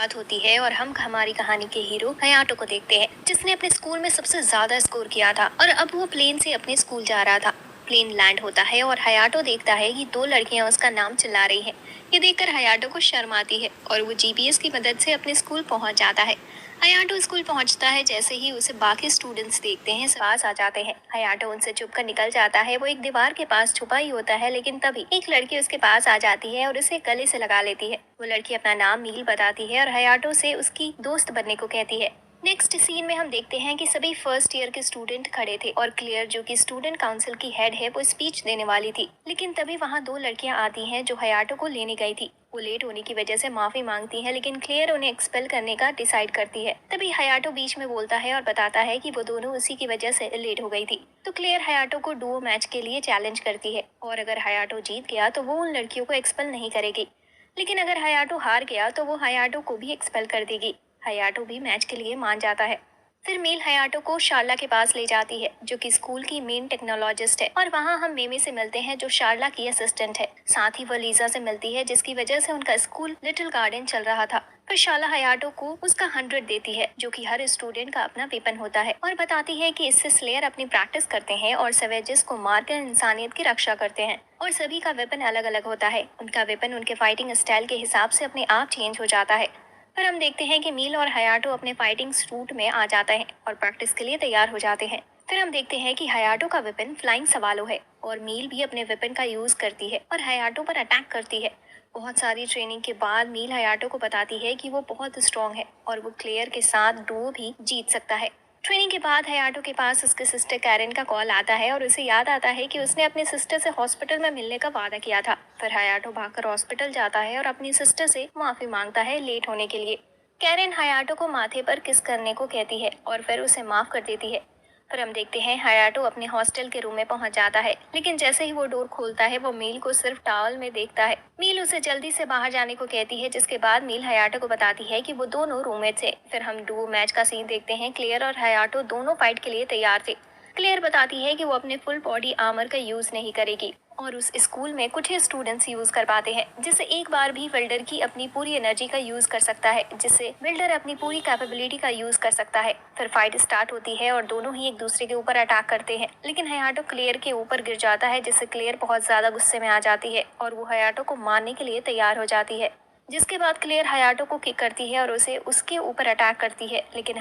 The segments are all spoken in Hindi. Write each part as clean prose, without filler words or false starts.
बात होती है और हम हमारी कहानी के हीरो हयाटो को देखते हैं, जिसने अपने स्कूल में सबसे ज्यादा स्कोर किया था और अब वो प्लेन से अपने स्कूल जा रहा था। प्लेन लैंड होता है और हयाटो देखता है कि दो लड़कियां उसका नाम चिल्ला रही हैं। ये देखकर हयाटो को शर्म आती है और वो जीपीएस की मदद से अपने स्कूल पहुंच जाता है। हयाटो स्कूल पहुंचता है, जैसे ही उसे बाकी स्टूडेंट्स देखते हैं पास आ जाते हैं। हयाटो उनसे छुप कर निकल जाता है। वो एक दीवार के पास छुपा ही होता है, लेकिन तभी एक लड़की उसके पास आ जाती है और उसे गले से लगा लेती है। वो लड़की अपना नाम मील बताती है और हयाटो से उसकी दोस्त बनने को कहती है। नेक्स्ट सीन में हम देखते हैं कि सभी फर्स्ट ईयर के स्टूडेंट खड़े थे और क्लियर, जो कि स्टूडेंट काउंसिल की हेड है, वो स्पीच देने वाली थी। लेकिन तभी वहाँ दो लड़कियां आती हैं जो हयाटो को लेने गई थी। वो लेट होने की वजह से माफी मांगती है, लेकिन क्लियर उन्हें एक्सपेल करने का डिसाइड करती है। तभी हयाटो बीच में बोलता है और बताता है कि वो दोनों उसी की वजह से लेट हो गई थी। तो क्लियर हयाटो को डुओ मैच के लिए चैलेंज करती है और अगर हयाटो जीत गया तो वो उन लड़कियों को एक्सपेल नहीं करेगी, लेकिन अगर हयाटो हार गया तो वो हयाटो को भी एक्सपेल कर देगी। हयाटो भी मैच के लिए मान जाता है। फिर मील हयाटो को शारला के पास ले जाती है, जो कि स्कूल की मेन टेक्नोलॉजिस्ट है, और वहाँ हम मेमे से मिलते हैं, जो शारला की असिस्टेंट है। साथ ही वो लीजा से मिलती है, जिसकी वजह से उनका स्कूल लिटिल गार्डन चल रहा था। फिर शारला हयाटो को उसका 100 देती है, जो कि हर स्टूडेंट का अपना वेपन होता है, और बताती है कि इससे स्लेयर अपनी प्रैक्टिस करते हैं और सवेजेस को मारकर इंसानियत की रक्षा करते हैं। और सभी का वेपन अलग अलग होता है। उनका वेपन उनके फाइटिंग स्टाइल के हिसाब से अपने आप चेंज हो जाता है। फिर हम देखते हैं कि मील और हयाटो अपने फाइटिंग सूट में आ जाते हैं और प्रैक्टिस के लिए तैयार हो जाते हैं। फिर हम देखते हैं कि हयाटो का वेपन फ्लाइंग सवालो है और मील भी अपने वेपन का यूज करती है और हयाटो पर अटैक करती है। बहुत सारी ट्रेनिंग के बाद मील हयाटो को बताती है कि वो बहुत स्ट्रांग है और वो क्लेयर के साथ डुओ भी जीत सकता है। ट्रेनिंग के बाद हयाटो के पास उसके सिस्टर कैरन का कॉल आता है और उसे याद आता है कि उसने अपनी सिस्टर से हॉस्पिटल में मिलने का वादा किया था। फिर हयाटो भागकर हॉस्पिटल जाता है और अपनी सिस्टर से माफी मांगता है लेट होने के लिए। कैरन हयाटो को माथे पर किस करने को कहती है और फिर उसे माफ कर देती है। फिर हम देखते हैं हयाटो अपने हॉस्टल के रूम में पहुंच जाता है, लेकिन जैसे ही वो डोर खोलता है वो मील को सिर्फ टॉवल में देखता है। मील उसे जल्दी से बाहर जाने को कहती है, जिसके बाद मील हयाटो को बताती है कि वो दोनों रूममेट थे। फिर हम डुओ मैच का सीन देखते हैं। क्लियर और हयाटो दोनों फाइट के लिए तैयार थे। क्लियर बताती है कि वो अपने फुल बॉडी आर्मर का यूज नहीं करेगी और उस स्कूल में कुछ ही स्टूडेंट्स यूज कर पाते हैं, जिससे एक बार भी बिल्डर की अपनी पूरी एनर्जी का यूज कर सकता है, जिससे बिल्डर अपनी पूरी कैपेबिलिटी का यूज कर सकता है। फिर फाइट स्टार्ट होती है और दोनों ही एक दूसरे के ऊपर अटैक करते हैं, लेकिन हयाटो क्लियर के ऊपर गिर जाता है, जिससे क्लियर बहुत ज्यादा गुस्से में आ जाती है और वो हयाटो को मारने के लिए तैयार हो जाती है। जिसके बाद क्लियर हयाटो को किक करती है और उसे उसके ऊपर अटैक करती है, लेकिन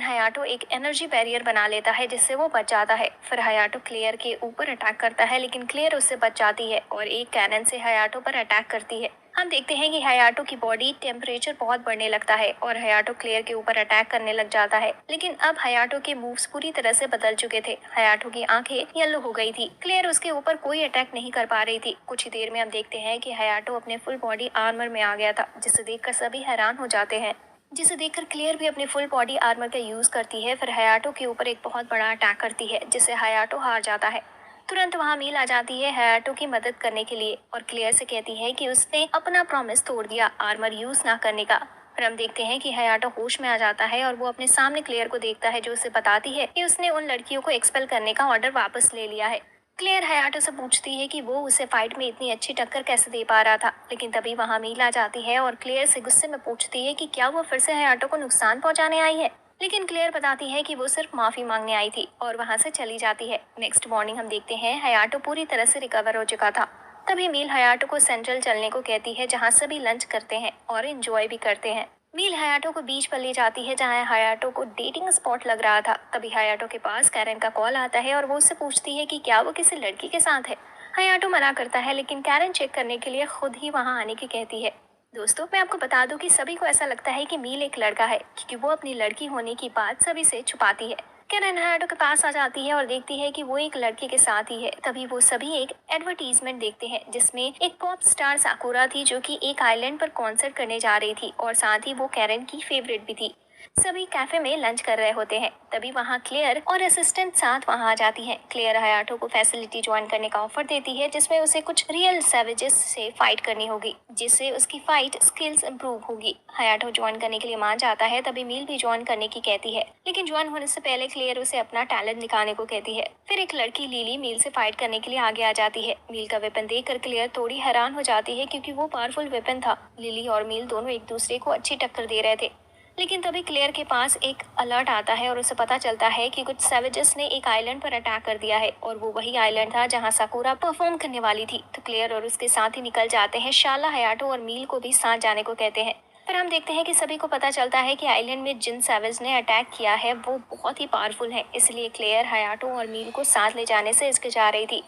हयाटो एक एनर्जी बैरियर बना लेता है, जिससे वो बच जाता है। फिर हयाटो क्लियर के ऊपर अटैक करता है, लेकिन क्लियर उससे बच जाती है और एक कैनन से हयाटो पर अटैक करती है। हम देखते हैं कि हयाटो की बॉडी टेम्परेचर बहुत बढ़ने लगता है और हयाटो क्लियर के ऊपर अटैक करने लग जाता है, लेकिन अब हयाटो के मूव्स पूरी तरह से बदल चुके थे। हयाटो की आंखें येलो हो गई थी। क्लियर उसके ऊपर कोई अटैक नहीं कर पा रही थी। कुछ ही देर में हम देखते हैं कि हयाटो अपने फुल बॉडी आर्मर में आ गया था, जिसे देखकर सभी हैरान हो जाते हैं। जिसे देखकर क्लियर भी अपने फुल बॉडी आर्मर का यूज करती है। फिर हयाटो के ऊपर एक बहुत बड़ा अटैक करती है, जिससे हयाटो हार जाता है। तुरंत वहाँ मील आ जाती है हयाटो की मदद करने के लिए और क्लियर से कहती है कि उसने अपना प्रॉमिस तोड़ दिया आर्मर यूज ना करने का। फिर हम देखते हैं कि हयाटो होश में आ जाता है और वो अपने सामने क्लियर को देखता है, जो उसे बताती है कि उसने उन लड़कियों को एक्सपेल करने का ऑर्डर वापस ले लिया है। क्लियर हयाटो से पूछती है कि वो उसे फाइट में इतनी अच्छी टक्कर कैसे दे पा रहा था, लेकिन तभी वहाँ मील आ जाती है और क्लियर से गुस्से में पूछती है कि क्या वो फिर से हयाटो को नुकसान पहुंचाने आई है। लेकिन क्लेयर बताती है कि वो सिर्फ माफी मांगने आई थी और वहां से चली जाती है। नेक्स्ट मॉर्निंग हम देखते हैं हयाटो पूरी तरह से रिकवर हो चुका था। तभी मील हयाटो को सेंट्रल चलने को कहती है, जहां सभी लंच करते हैं और एंजॉय भी करते हैं। मील हयाटो को बीच पर ले जाती है, जहां हयाटो को डेटिंग स्पॉट लग रहा था। तभी हयाटो के पास कैरन का कॉल आता है और वो उससे पूछती है कि क्या वो किसी लड़की के साथ है। हयाटो मना करता है, लेकिन कैरन चेक करने के लिए खुद ही वहां आने की कहती है। दोस्तों, मैं आपको बता दूं कि सभी को ऐसा लगता है कि मील एक लड़का है, क्योंकि वो अपनी लड़की होने की बात सभी से छुपाती है। कैरन हयाटो के पास आ जाती है और देखती है कि वो एक लड़के के साथ ही है। तभी वो सभी एक एडवर्टीजमेंट देखते हैं, जिसमें एक पॉप स्टार साकुरा थी, जो कि एक आइलैंड पर कॉन्सर्ट करने जा रही थी और साथ ही वो कैरन की फेवरेट भी थी। सभी कैफे में लंच कर रहे होते हैं, तभी वहाँ क्लेयर और असिस्टेंट साथ वहाँ आ जाती हैं। क्लेयर हयाटो को फैसिलिटी ज्वाइन करने का ऑफर देती है, जिसमें उसे कुछ रियल सैवेजेस से फाइट करनी होगी, जिससे उसकी फाइट स्किल्स इंप्रूव होगी। हयाटो ज्वाइन करने के लिए मान जाता है, तभी मील भी ज्वाइन करने की कहती है, लेकिन ज्वाइन होने से पहले क्लेयर उसे अपना टैलेंट दिखाने को कहती है। फिर एक लड़की लिली मील से फाइट करने के लिए आगे आ जाती है। मील का वेपन देखकर क्लेयर थोड़ी हैरान हो जाती है, क्योंकि वो पावरफुल वेपन था। लिली और मील दोनों एक दूसरे को अच्छी टक्कर दे रहे थे, लेकिन तभी क्लेयर के पास एक अलर्ट आता है और उसे पता चलता है कि कुछ सैवेजेस ने एक आइलैंड पर अटैक कर दिया है, और वो वही आइलैंड था जहां साकुरा परफॉर्म करने वाली थी। तो क्लेयर और उसके साथ ही निकल जाते हैं। शाला हयाटो और मील को भी साथ जाने को कहते हैं। फिर हम देखते हैं कि सभी को पता चलता है कि आइलैंड में जिन सैवेज ने अटैक किया है वो बहुत ही पावरफुल है, इसलिए क्लेयर हयाटो और मील को साथ ले जाने से हिचकिचा रही थी।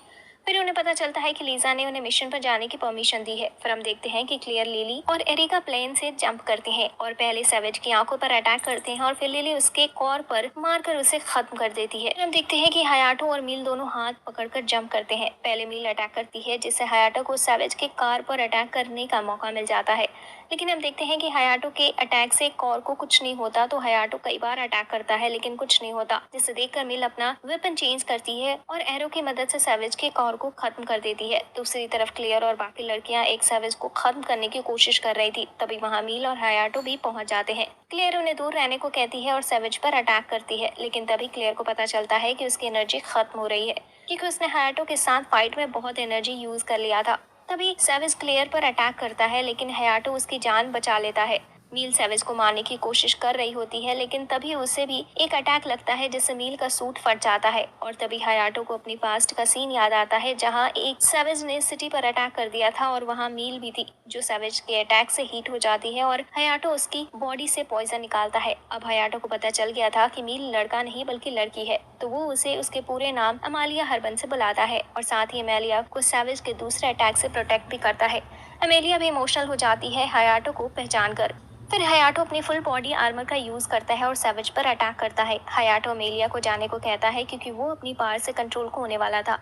फिर उन्हें पता चलता है कि लीजा ने उन्हें मिशन पर जाने की परमिशन दी है। फिर हम देखते हैं कि क्लियर लिली और एरिका प्लेन से जंप करते हैं और पहले सैवेज की आंखों पर अटैक करते हैं, और फिर लिली उसके कॉर पर मारकर उसे खत्म कर देती है। फिर हम देखते हैं कि हयाटो और मील दोनों हाथ पकड़कर जंप करते हैं। पहले मील अटैक करती है, जिससे हयाटो को सैवेज के कार पर अटैक करने का मौका मिल जाता है, लेकिन हम देखते हैं कि हयाटो के अटैक से कॉर को कुछ नहीं होता। तो हयाटो कई बार अटैक करता है, लेकिन कुछ नहीं होता, जिसे देखकर मील अपना वेपन चेंज करती है और एरो की मदद से सैवेज के कॉर को खत्म कर देती है। दूसरी तरफ क्लियर और बाकी लड़कियां एक सैवेज को खत्म करने की कोशिश कर रही थी, तभी वहाँ मील और हयाटो भी पहुंच जाते हैं। क्लियर उन्हें दूर रहने को कहती है और सैवेज पर अटैक करती है, लेकिन तभी क्लियर को पता चलता है कि उसकी एनर्जी खत्म हो रही है, क्योंकि उसने हयाटो के साथ फाइट में बहुत एनर्जी यूज कर लिया था। तभी सैवेज क्लेयर पर अटैक करता है, लेकिन हयाटो उसकी जान बचा लेता है। मील सैवेज को मारने की कोशिश कर रही होती है, लेकिन तभी उसे भी एक अटैक लगता है, जिससे मील का सूट फट जाता है। और तभी हयाटो को अपनी पास्ट का सीन याद आता है, जहां एक सैवेज ने सिटी पर अटैक कर दिया था और वहां मील भी थी, जो सैवेज के अटैक से हीट हो जाती है और हयाटो उसकी बॉडी से पॉइजन निकालता है। अब हयाटो को पता चल गया था कि मील लड़का नहीं बल्कि लड़की है, तो वो उसे उसके पूरे नाम अमालिया हरबन से बुलाता है, और साथ ही अमेलिया को सैवेज के दूसरे अटैक से प्रोटेक्ट भी करता है। अमेलिया भी इमोशनल हो जाती है हयाटो को पहचान कर। फिर हयाटो अपनी फुल बॉडी आर्मर का यूज करता है और सैवेज पर अटैक करता है। हयाटो अमेलिया को जाने को कहता है, क्योंकि वो अपनी पावर से कंट्रोल को होने वाला था।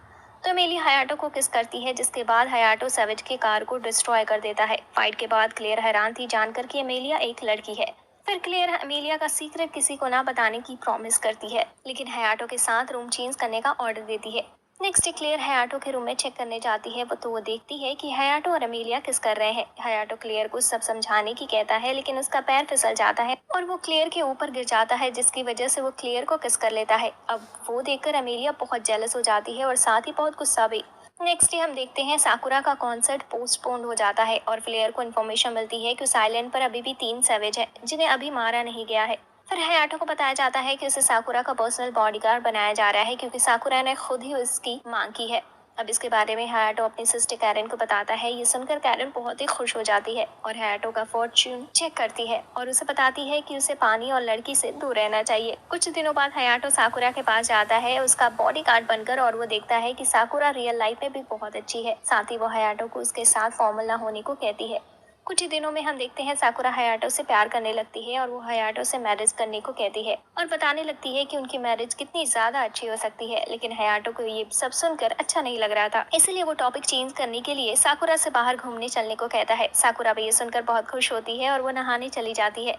तो अमेलिया हयाटो को किस करती है, जिसके बाद हयाटो सैवेज की कार को डिस्ट्रॉय कर देता है। फाइट के बाद क्लियर हैरान थी जानकर कि अमेलिया एक लड़की है। फिर क्लियर अमेलिया का सीक्रेट किसी को ना बताने की प्रॉमिस करती है, लेकिन हयाटो के साथ रूम चेंज करने का ऑर्डर देती है। नेक्स्ट क्लियर हयाटो के रूम में चेक करने जाती है, वो देखती है कि हयाटो और अमेलिया किस कर रहे हैं। हयाटो क्लियर को सब समझाने की कहता है, लेकिन उसका पैर फिसल जाता है और वो क्लियर के ऊपर गिर जाता है, जिसकी वजह से वो क्लियर को किस कर लेता है। अब वो देखकर अमेलिया बहुत जेलस हो जाती है और साथ ही बहुत गुस्सा भी। नेक्स्ट डे हम देखते हैं साकुरा का कॉन्सर्ट पोस्टपोन हो जाता है और क्लियर को इन्फॉर्मेशन मिलती है कि उस आइलैंड पर अभी भी 3 सैवेज हैं, जिन्हें अभी मारा नहीं गया है। फिर हयाटो को बताया जाता है कि उसे साकुरा का पर्सनल बॉडीगार्ड बनाया जा रहा है, क्योंकि साकुरा ने खुद ही उसकी मांग की है। अब इसके बारे में हयाटो अपनी सिस्टर कैरन को बताता है। ये सुनकर कैरन बहुत ही खुश हो जाती है और हयाटो का फॉर्च्यून चेक करती है और उसे बताती है कि उसे पानी और लड़की से दूर रहना चाहिए। कुछ दिनों बाद हयाटो साकुरा के पास जाता है उसका बॉडीगार्ड बनकर, और वो देखता है कि साकुरा रियल लाइफ में भी बहुत अच्छी है। साथ ही वो हयाटो को उसके साथ फॉर्मल ना होने को कहती है। कुछ ही दिनों में हम देखते हैं साकुरा हयाटो से प्यार करने लगती है और वो हयाटो से मैरिज करने को कहती है और बताने लगती है कि उनकी मैरिज कितनी ज्यादा अच्छी हो सकती है। लेकिन हयाटो को ये सब सुनकर अच्छा नहीं लग रहा था, इसलिए वो टॉपिक चेंज करने के लिए साकुरा से बाहर घूमने चलने को कहता है। साकुरा भी ये सुनकर बहुत खुश होती है और वो नहाने चली जाती है।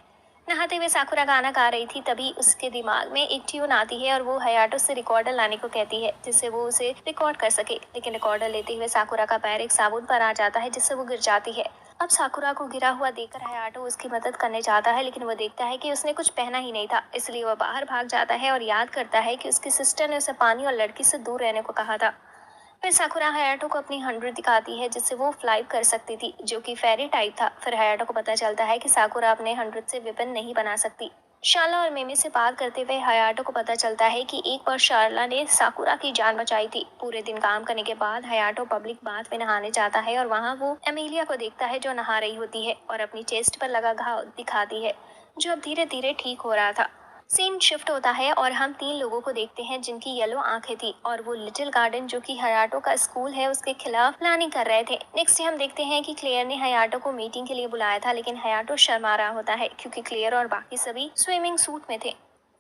नहाते हुए साकुरा गाना गा रही थी, तभी उसके दिमाग में एक ट्यून आती है और वो हयाटो से रिकॉर्डर लाने को कहती है, जिससे वो उसे रिकॉर्ड कर सके। लेकिन रिकॉर्डर लेते हुए साकुरा का पैर एक साबुन पर आ जाता है, जिससे वो गिर जाती है। अब साकुरा को गिरा हुआ देखकर हयाटो उसकी मदद करने जाता है, लेकिन वो देखता है कि उसने कुछ पहना ही नहीं था, इसलिए वो बाहर भाग जाता है और याद करता है कि उसकी सिस्टर ने उसे पानी और लड़की से दूर रहने को कहा था। फिर साकुरा हयाटो को अपनी 100 दिखाती है, जिससे वो फ्लाई कर सकती थी, जो कि फेरी टाइप था। फिर हयाटो को पता चलता है कि साकुरा अपने 100 से वेपन नहीं बना सकती। शार्ला और मेमी से बात करते हुए हयाटो को पता चलता है कि एक बार शार्ला ने साकुरा की जान बचाई थी। पूरे दिन काम करने के बाद हयाटो पब्लिक बाथ में नहाने जाता है और वहाँ वो एमिलिया को देखता है, जो नहा रही होती है और अपनी चेस्ट पर लगा घाव दिखाती है, जो अब धीरे धीरे ठीक हो रहा था। सीन शिफ्ट होता है और हम 3 लोगों को देखते हैं जिनकी येलो आंखें थी, और वो लिटिल गार्डन, जो कि हयाटो का स्कूल है, उसके खिलाफ प्लानिंग कर रहे थे। नेक्स्ट हम देखते हैं कि क्लेयर ने हयाटो को मीटिंग के लिए बुलाया था, लेकिन हयाटो शर्मा रहा होता है, क्योंकि क्लेयर और बाकी सभी स्विमिंग सूट में थे।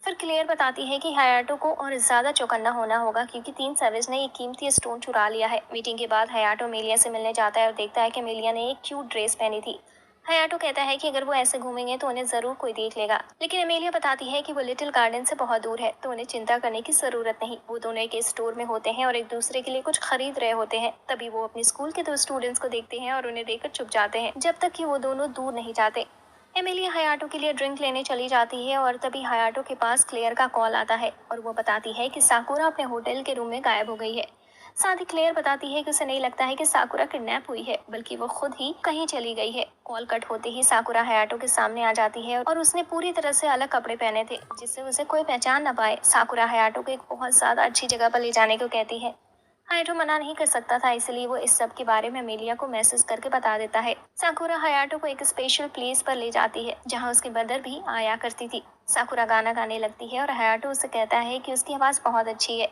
फिर क्लेयर बताती है कि हयाटो को और ज्यादा चौकन्ना होना होगा, क्योंकि 3 सैवेज ने एक कीमती स्टोन चुरा लिया है। मीटिंग के बाद हयाटो मेलिया से मिलने जाता है और देखता है कि मेलिया ने एक क्यूट ड्रेस पहनी थी। हयाटो कहता है कि अगर वो ऐसे घूमेंगे तो उन्हें जरूर कोई देख लेगा, लेकिन एमेलिया बताती है कि वो लिटिल गार्डन से बहुत दूर है तो उन्हें चिंता करने की जरूरत नहीं। वो दोनों एक स्टोर में होते हैं और एक दूसरे के लिए कुछ खरीद रहे होते हैं। तभी वो अपने स्कूल के दो स्टूडेंट्स को देखते हैं और उन्हें देखकर चुप जाते हैं जब तक कि वो दोनों दूर नहीं जाते। एमिलिया हयाटो के लिए ड्रिंक लेने चली जाती है और तभी हयाटो के पास क्लेयर का कॉल आता है और वो बताती है कि साकुरा अपने होटल के रूम में गायब हो गई है। साथ ही क्लेयर बताती है कि उसे नहीं लगता है कि साकुरा किडनैप हुई है, बल्कि वो खुद ही कहीं चली गई है। कॉल कट होते ही साकुरा हयाटो के सामने आ जाती है और उसने पूरी तरह से अलग कपड़े पहने थे जिससे उसे कोई पहचान न पाए। साकुरा हयाटो को एक बहुत ज्यादा अच्छी जगह पर ले जाने को कहती है। हायाटो मना नहीं कर सकता था, इसलिए वो इस सब के बारे में अमेलिया को मैसेज करके बता देता है। साकुरा हयाटो को एक स्पेशल प्लेस पर ले जाती है जहाँ उसकी मदर भी आया करती थी। साकुरा गाना गाने लगती है और हयाटो उसे कहता है कि उसकी आवाज़ बहुत अच्छी है।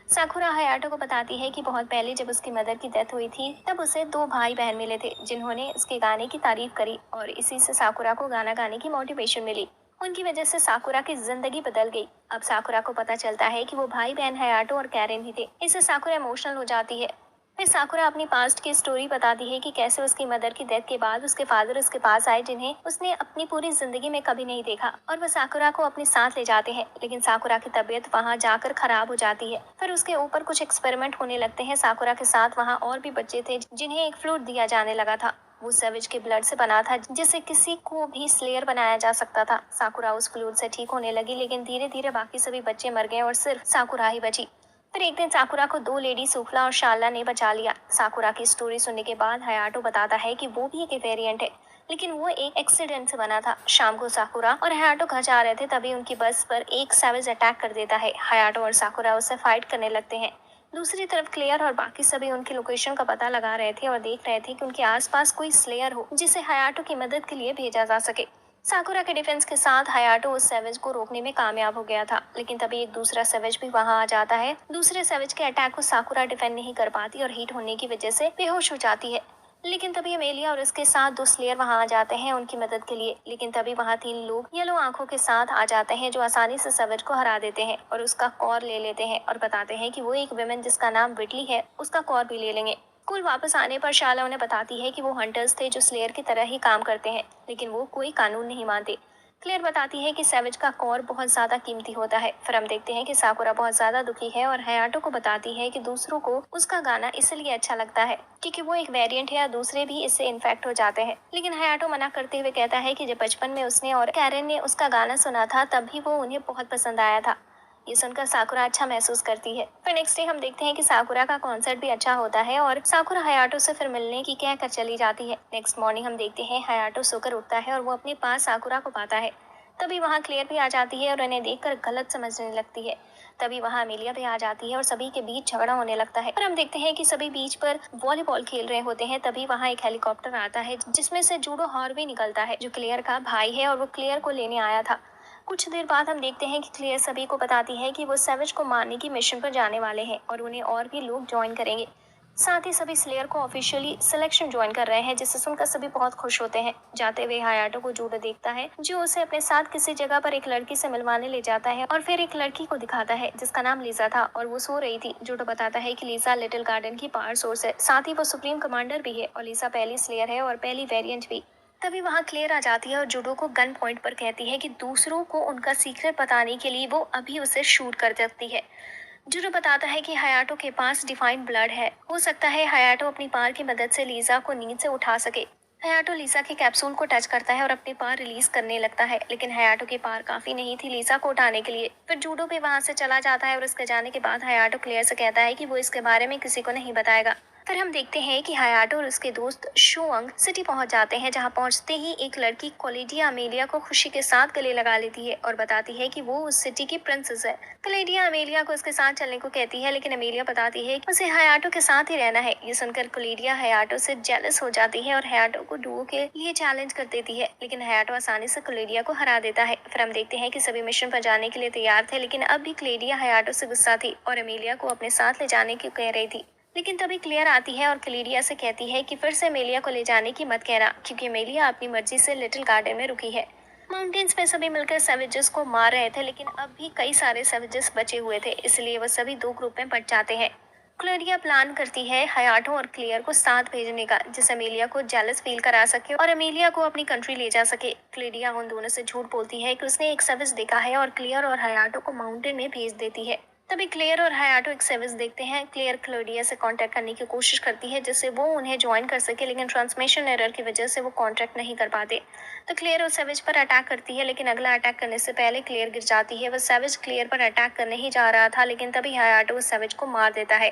साकुरा हयाटो को बताती है कि बहुत पहले जब उसकी मदर की डेथ हुई थी तब उसे दो भाई बहन मिले थे जिन्होंने उसके गाने की तारीफ करी और इसी से साकुरा को गाना गाने की मोटिवेशन मिली। उनकी वजह से साकुरा की जिंदगी बदल गई। अब साकुरा को पता चलता है कि वो भाई बहन हयाटो और कैरेन ही थे। इससे साकुरा इमोशनल हो जाती है। फिर साकुरा अपनी पास्ट की स्टोरी बताती है कि कैसे उसकी मदर की डेथ के बाद उसके फादर उसके पास आए जिन्हें उसने अपनी पूरी जिंदगी में कभी नहीं देखा और वो साकुरा को अपने साथ ले जाते हैं, लेकिन साकुरा की तबीयत वहाँ जाकर खराब हो जाती है। फिर उसके ऊपर कुछ एक्सपेरिमेंट होने लगते हैं। साकुरा के साथ वहाँ और भी बच्चे थे जिन्हें एक फ्लूइड दिया जाने लगा था। वो सेविज के ब्लड से बना था जिससे किसी को भी स्लेयर बनाया जा सकता था। साकुरा उस फ्लूइड से ठीक होने लगी, लेकिन धीरे धीरे बाकी सभी बच्चे मर गए और सिर्फ साकुरा ही बची। फिर एक दिन साकुरा को दो लेडी सूखला और शारला ने बचा लिया। साकुरा की स्टोरी सुनने के बाद हयाटो बताता है कि वो भी एक वेरिएंट है, लेकिन वो एक एक्सीडेंट से बना था। शाम को साकुरा और हयाटो घर जा रहे थे, तभी उनकी बस पर एक सैवेज अटैक कर देता है। हयाटो और साकुरा उससे फाइट करने लगते हैं। दूसरी तरफ क्लेयर और बाकी सभी उनकी लोकेशन का पता लगा रहे थे और देख रहे थे कि उनके आसपास कोई स्लेयर हो जिसे हयाटो की मदद के लिए भेजा जा सके। साकुरा के डिफेंस के साथ हयाटो उस सेवेज को रोकने में कामयाब हो गया था, लेकिन तभी एक दूसरा सेवेज भी वहां आ जाता है। दूसरे सेवेज के अटैक को साकुरा डिफेंड नहीं कर पाती और हीट होने की वजह से बेहोश हो जाती है। लेकिन तभी अमेलिया और उसके साथ दो स्लेयर वहां आ जाते हैं उनकी मदद के लिए। लेकिन तभी वहां तीन लोग येलो आंखों के साथ आ जाते हैं जो आसानी से सेवेज को हरा देते हैं और उसका कॉर ले लेते हैं और बताते हैं कि वो एक विमेन जिसका नाम विटली है उसका कॉर भी ले लेंगे। स्कूल वापस आने पर शाला उन्हें बताती है कि वो हंटर्स थे जो स्लेयर की तरह ही काम करते हैं, लेकिन वो कोई कानून नहीं मानते। क्लेयर बताती है कि सैवेज का कॉर बहुत ज्यादा कीमती होता है। फिर हम देखते हैं कि साकुरा बहुत ज्यादा दुखी है और हयाटो को बताती है कि दूसरों को उसका गाना इसलिए अच्छा लगता है क्योंकि वो एक वेरिएंट है या दूसरे भी इससे इन्फेक्ट हो जाते हैं। लेकिन हयाटो मना करते हुए कहता है कि जब बचपन में उसने और कैरन ने उसका गाना सुना था तब भी वो उन्हें बहुत पसंद आया था। ये सुनकर साकुरा अच्छा महसूस करती है। फिर नेक्स्ट डे हम देखते हैं कि साकुरा का कॉन्सर्ट भी अच्छा होता है और साकुरा हयाटो से फिर मिलने की कहकर चली जाती है। नेक्स्ट मॉर्निंग हम देखते हैं हयाटो सोकर उठता है और वो अपने पास साकुरा को पाता है। तभी वहाँ क्लियर भी आ जाती है और उन्हें देखकर गलत समझने लगती है। तभी वहाँ अमेलिया भी आ जाती है और सभी के बीच झगड़ा होने लगता है। और हम देखते हैं कि सभी बीच पर वॉलीबॉल खेल रहे होते हैं। तभी वहाँ एक हेलीकॉप्टर आता है जिसमें से जूडो हार्वे निकलता है जो क्लियर का भाई है और वो क्लियर को लेने आया था। कुछ देर बाद हम देखते हैं कि क्लियर सभी को बताती है कि वो सैवेज को मारने की मिशन पर जाने वाले हैं और उन्हें और भी लोग ज्वाइन करेंगे। साथ ही सभी स्लेयर को ऑफिशियली सिलेक्शन ज्वाइन कर रहे हैं, जिससे सुनकर सभी बहुत खुश होते हैं। जाते हुए हयाटो को जूडो देखता है जो उसे अपने साथ किसी जगह पर एक लड़की से मिलवाने ले जाता है और फिर एक लड़की को दिखाता है जिसका नाम लीजा था और वो सो रही थी। जूडो बताता है कि लीजा लिटिल गार्डन की पावर सोर्स है, साथ ही वो सुप्रीम कमांडर भी है और लीजा पहली स्लेयर है और पहली वेरिएंट भी। तभी वहाँ क्लेयर आ जाती है और जूडो को गन पॉइंट पर कहती है कि दूसरों को उनका सीक्रेट बताने के लिए वो अभी उसे शूट कर सकती है। जूडो बताता है कि हयाटो के पास डिफाइंड ब्लड है, हो सकता है हयाटो अपनी पार की मदद से लीजा को नींद से उठा सके। हयाटो लीजा के कैप्सूल को टच करता है और अपनी पार रिलीज करने लगता है, लेकिन हयाटो की पार काफी नहीं थी लीजा को उठाने के लिए। फिर जूडो भी वहां से चला जाता है और उसके जाने के बाद हयाटो क्लियर से कहता है कि वो इसके बारे में किसी को नहीं बताएगा। फिर हम देखते हैं कि हयाटो और उसके दोस्त शुअंग सिटी पहुंच जाते हैं, जहां पहुंचते ही एक लड़की कोलेडिया अमेलिया को खुशी के साथ गले लगा लेती है और बताती है कि वो उस सिटी की प्रिंसेस है। कोलेडिया अमेलिया को उसके साथ चलने को कहती है, लेकिन अमेलिया बताती है कि उसे हयाटो के साथ ही रहना है। ये सुनकर कोलेडिया हयाटो से जेलस हो जाती है और हयाटो को डुओ के लिए चैलेंज कर देती है, लेकिन हयाटो आसानी से कोलेडिया को हरा देता है। फिर हम देखते हैं कि सभी मिशन पर जाने के लिए तैयार थे, लेकिन अब भी कोलेडिया हयाटो से गुस्सा थी और अमेलिया को अपने साथ ले जाने की कह रही थी। लेकिन तभी क्लियर आती है और क्लेरिया से कहती है कि फिर से अमेलिया को ले जाने की मत कहना, क्योंकि अमेलिया अपनी मर्जी से लिटिल गार्डन में रुकी है। माउंटेन्स में सभी मिलकर सैवेजेस को मार रहे थे, लेकिन अब भी कई सारे सैवेजेस बचे हुए थे, इसलिए वो सभी दो ग्रुप में बट जाते हैं। क्लोरिया प्लान करती है हयाटो और क्लियर को साथ भेजने का, जिससे अमेलिया को जेलस फील करा सके और अमेलिया को अपनी कंट्री ले जा सके। क्लोरिया उन दोनों से झूठ बोलती है कि उसने एक सर्विस देखा है और क्लियर और हयाटो को माउंटेन में भेज देती है। तभी क्लियर और हयाटो एक सर्विस देखते हैं। क्लियर क्लोरिया से कांटेक्ट करने की कोशिश करती है जिससे वो उन्हें ज्वाइन कर सके, लेकिन ट्रांसमिशन एरर की वजह से वो कांटेक्ट नहीं कर पाते। तो क्लियर उस सैवेज पर अटैक करती है, लेकिन अगला अटैक करने से पहले क्लियर गिर जाती है। वह सैवेज क्लियर पर अटैक करने ही जा रहा था, लेकिन तभी हयाटो उस सैवेज को मार देता है।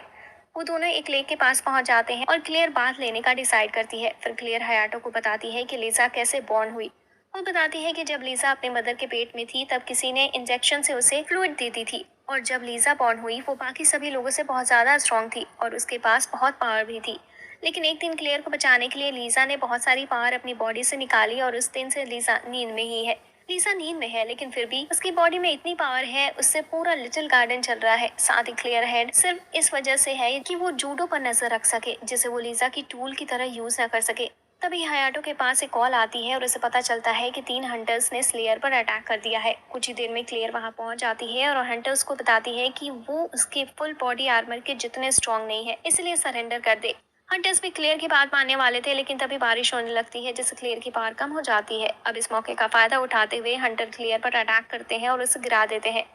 वो दोनों एक लेक के पास पहुंच जाते हैं और क्लियर बात लेने का डिसाइड करती है। फिर क्लियर हयाटो को बताती है कि लिसा कैसे बॉर्न हुई। वो बताती है कि जब लिसा अपने मदर के पेट में थी तब किसी ने इंजेक्शन से उसे फ्लूइड दे दी थी, और जब लिसा बॉर्न हुई वो बाकी सभी लोगों से बहुत ज्यादा स्ट्रांग थी और उसके पास बहुत पावर भी थी। लेकिन एक दिन क्लियर को बचाने के लिए लीजा ने बहुत सारी पावर अपनी बॉडी से निकाली और उस दिन से लीजा नींद में ही है। लीसा नींद में है, लेकिन फिर भी उसकी बॉडी में इतनी पावर है, उससे पूरा लिटिल गार्डन चल रहा है। साथ ही क्लियर हेड सिर्फ इस वजह से है कि वो जूडो पर नजर रख सके, जिसे वो लीजा की टूल की तरह यूज न कर सके। तभी हयाटो के पास एक कॉल आती है और उसे पता चलता है कि 3 हंटर्स ने स्लेयर पर अटैक कर दिया है। कुछ ही देर में क्लियर वहां पहुंच जाती है और हंटर्स को बताती है कि वो उसके फुल बॉडी आर्मर के जितने स्ट्रांग नहीं है, इसलिए सरेंडर कर दे। हंटर्स भी क्लियर की बात मानने वाले थे, लेकिन तभी बारिश होने लगती है जिससे क्लियर की पावर कम हो जाती है। अब इस मौके का फायदा उठाते हुए हंटर क्लियर पर अटैक करते हैं और उसे गिरा देते हैं।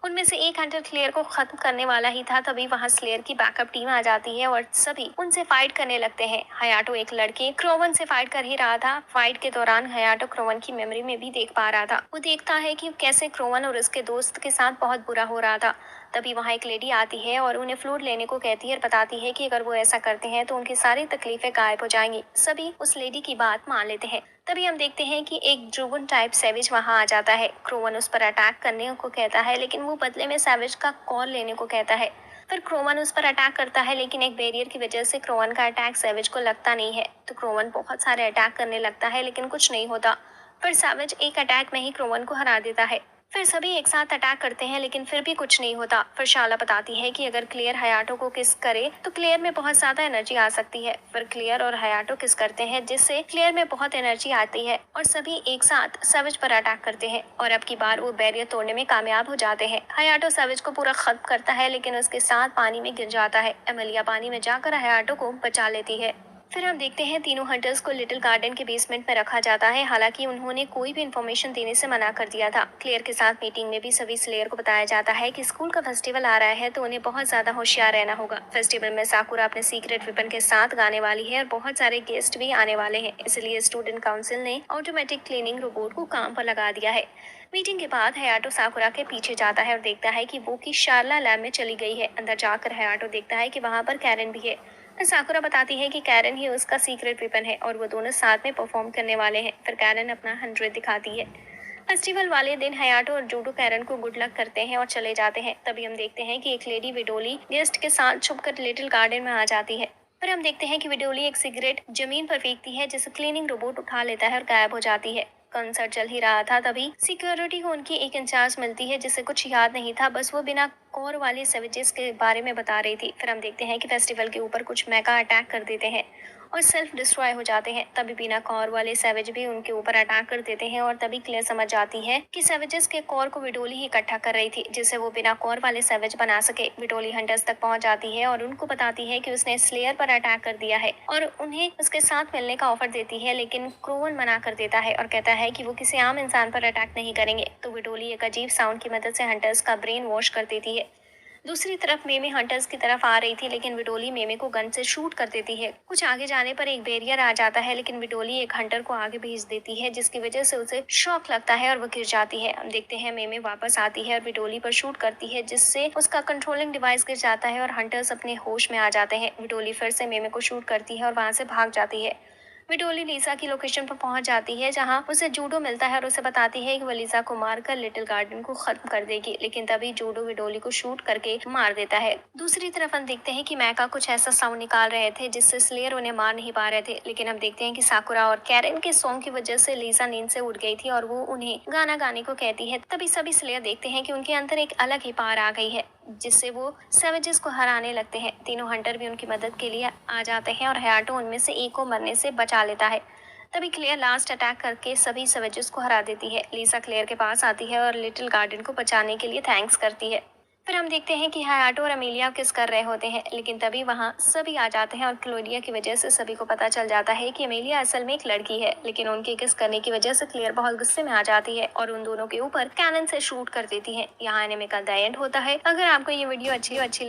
उनमें से एक हंटर क्लियर को खत्म करने वाला ही था, तभी वहां स्लेयर की बैकअप टीम आ जाती है और सभी उनसे फाइट करने लगते हैं। हयाटो एक लड़के क्रोवन से फाइट कर ही रहा था। फाइट के दौरान हयाटो क्रोवन की मेमोरी में भी देख पा रहा था। वो देखता है कि कैसे क्रोवन और उसके दोस्त के साथ बहुत बुरा हो रहा था। तभी वहां एक लेडी आती है और उन्हें फ्लूइड लेने को कहती है और बताती है कि अगर वो ऐसा करते हैं तो उनकी सारी तकलीफें गायब हो जाएंगी। सभी उस लेडी की बात मान लेते हैं। तभी हम देखते हैं कि एक ड्रूगन टाइप सैविज वहां आ जाता है। क्रोवन उस पर अटैक करने को कहता है, लेकिन वो बदले में सैविज का कॉल लेने को कहता है। फिर क्रोवन उस पर अटैक करता है, लेकिन एक बैरियर की वजह से क्रोवन का अटैक सैविज को लगता नहीं है। तो क्रोवन बहुत सारे अटैक करने लगता है, लेकिन कुछ नहीं होता। फिर सैविज एक अटैक में ही क्रोवन को हरा देता है। फिर सभी एक साथ अटैक करते हैं, लेकिन फिर भी कुछ नहीं होता। फिर शाला बताती है कि अगर क्लियर हयाटो को किस करे तो क्लियर में बहुत ज्यादा एनर्जी आ सकती है। फिर क्लियर और हयाटो किस करते हैं, जिससे क्लियर में बहुत एनर्जी आती है और सभी एक साथ सैविज पर अटैक करते हैं और अब की बार वो बैरियर तोड़ने में कामयाब हो जाते हैं। हयाटो सैविज को पूरा खत्म करता है, लेकिन उसके साथ पानी में गिर जाता है। एमिलिया पानी में जाकर हयाटो को बचा लेती है। फिर हम देखते हैं तीनों हंटर्स को लिटिल गार्डन के बेसमेंट में रखा जाता है। हालांकि उन्होंने कोई भी इन्फॉर्मेशन देने से मना कर दिया था। क्लियर के साथ मीटिंग में भी सभी स्लेयर को बताया जाता है कि स्कूल का फेस्टिवल आ रहा है, तो उन्हें बहुत ज्यादा होशियार रहना होगा। फेस्टिवल में साकुरा अपने सीक्रेट वेपन के साथ गाने वाली है और बहुत सारे गेस्ट भी आने वाले हैं, इसलिए स्टूडेंट काउंसिल ने ऑटोमेटिक क्लीनिंग रोबोट को काम पर लगा दिया है। मीटिंग के बाद हयाटो साकुरा के पीछे जाता है और देखता है कि वो की शार्ला लैब में चली गई है। अंदर जाकर हयाटो देखता है कि वहाँ पर कैरन भी है। साकुरा बताती है कि कैरन ही उसका सीक्रेट वेपन है और वो दोनों साथ में परफॉर्म करने वाले हैं। फिर कैरन अपना 100 दिखाती है। फेस्टिवल वाले दिन हयाटो और जूडो कैरन को गुड लक करते हैं और चले जाते हैं। तभी हम देखते हैं कि एक लेडी विडोली गेस्ट के साथ छुपकर लिटिल गार्डन में आ जाती है। फिर हम देखते हैं कि विडोली एक सिगरेट जमीन पर फेंकती है, जिसे क्लीनिंग रोबोट उठा लेता है और गायब हो जाती है। कंसर्ट चल ही रहा था, तभी सिक्योरिटी को उनकी एक इंचार्ज मिलती है जिसे कुछ याद नहीं था, बस वो बिना कोर वाले सेवेजेस के बारे में बता रही थी। फिर हम देखते हैं कि फेस्टिवल के ऊपर कुछ मेगा अटैक कर देते हैं और सेल्फ डिस्ट्रॉय हो जाते हैं। तभी बिना कॉर वाले सैवेज भी उनके ऊपर अटैक कर देते हैं और तभी क्लियर समझ जाती है कि सैवेजेस के कॉर को विडोली ही इकट्ठा कर रही थी, जिससे वो बिना कॉर वाले सैवेज बना सके। विडोली हंटर्स तक पहुंच जाती है और उनको बताती है कि उसने स्लेयर पर अटैक कर दिया है और उन्हें उसके साथ मिलने का ऑफर देती है, लेकिन क्रोवन मना कर देता है और कहता है कि वो किसी आम इंसान पर अटैक नहीं करेंगे। तो विडोली एक अजीब साउंड की मदद से हंटर्स का ब्रेन वॉश कर देती है। दूसरी तरफ मेमे हंटर्स की तरफ आ रही थी, लेकिन विडोली मेमे को गन से शूट कर देती है। कुछ आगे जाने पर एक बैरियर आ जाता है, लेकिन विडोली एक हंटर को आगे भेज देती है, जिसकी वजह से उसे शॉक लगता है और वो गिर जाती है। हम देखते हैं मेमे वापस आती है और विडोली पर शूट करती है, जिससे उसका कंट्रोलिंग डिवाइस गिर जाता है और हंटर्स अपने होश में आ जाते हैं। विडोली फिर से मेमे को शूट करती है और वहां से भाग जाती है। विडोली लीसा की लोकेशन पर पहुंच जाती है, जहां उसे जूडो मिलता है और उसे बताती है कि वो लीसा को मारकर लिटिल गार्डन को खत्म कर देगी, लेकिन तभी जूडो विडोली को शूट करके मार देता है। दूसरी तरफ हम देखते हैं कि मैका कुछ ऐसा साउंड निकाल रहे थे जिससे स्लेयर उन्हें मार नहीं पा रहे थे, लेकिन हम देखते हैं कि साकुरा और कैरन के सॉन्ग की वजह से लीसा नींद से उठ गई थी और वो उन्हें गाना गाने को कहती है। तभी सभी स्लेयर देखते हैं कि उनके अंदर एक अलग ही पावर आ गई है, जिससे वो सैवेजेस को हराने लगते हैं। तीनों हंटर भी उनकी मदद के लिए आ जाते हैं और हयाटो उनमें से एक को मरने से बचा लेता है। तभी क्लेयर लास्ट अटैक करके सभी सैवेजेस को हरा देती है। लीसा क्लेयर के पास आती है और लिटिल गार्डन को बचाने के लिए थैंक्स करती है। फिर हम देखते हैं कि हायाटो और अमेलिया किस कर रहे होते हैं, लेकिन तभी वहाँ सभी आ जाते हैं और क्लोरिया की वजह से सभी को पता चल जाता है कि अमेलिया असल में एक लड़की है। लेकिन उनके किस करने की वजह से क्लेयर बहुत गुस्से में आ जाती है और उन दोनों के ऊपर कैनन से शूट कर देती है। यहाँ एनिमे का द एंड होता है। अगर आपको ये वीडियो अच्छी लगे